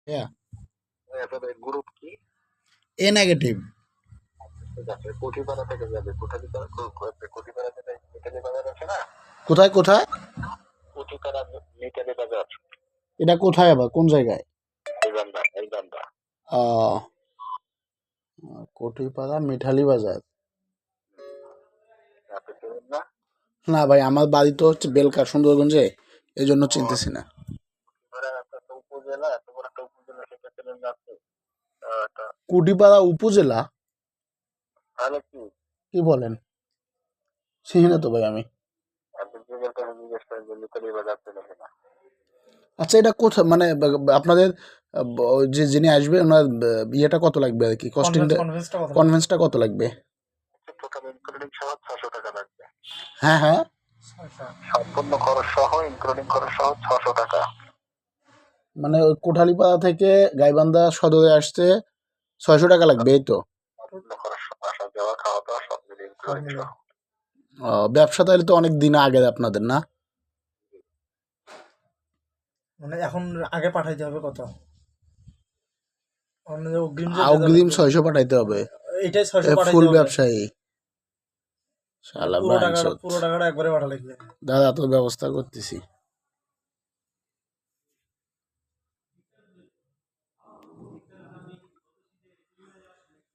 Yeah. আপনাদের group কি? A negative. ঠিক আছে, কোঠিপাড়া থেকে যাবে। কোঠিপাড়া যেটা মিতালি বাজার আছে না? কোথায় কোথায়? কোঠিপাড়া মিতালি বাজার। এটা কোথায় আবার কোন জায়গায়? এইবান্দা। আহ কোঠিপাড়া মিঠালি বাজার। আপনি চেনেন না? না ভাই, আমার বাড়ি তো হচ্ছে বেলকা, সুন্দরগঞ্জে, এই জন্য চিনতেছি না। কোঠিপাড়া একটা উপজেলা, এত বড় একটা উপজেলা, সেটা চেনেন না আপনি? কোঠিপাড়া উপজেলা? তাহলে কি? কি বলেন? চিনি না তো ভাই আমি। আপনি গুগল করে জিজ্ঞেস করেন যে মিতালি বাজার চেনেন কিনা। আচ্ছা, এটা কোথায় মানে আপনাদের যে যিনি আসবে ওনার ইয়েটা কত লাগবে আর কি, কস্টিংটা, কনভেন্সটা কত লাগবে? টোটাল ইনক্লুডিং সহ 600 টাকা লাগবে। হ্যাঁ হ্যাঁ, সম্পূর্ণ খরচ সহ, ইনক্লুডিং খরচ সহ 600 টাকা। মানে ওই কোঠালীপাড়া থেকে গাইবান্ধা সদরে আসতে 600 টাকা লাগবে, এই তো? সম্পূর্ণ খরচ সহ, আসা যাওয়া খাওয়া দাওয়া সব মিলিয়ে ইনক্লুডিং সহ। ব্যবসা তাহলে তো অনেক দিন আগে আপনাদের, না? মানে এখন আগে পাঠাইতে হবে কত? অগ্রিম 600 পাঠাইতে হবে। এটাই 600 পাঠাইতে ফুল হবে। ব্যবসায়ী শালা পুরো টাকাটা একবারে পাঠা লাগবে। দাদা, তো ব্যবস্থা করতেছি।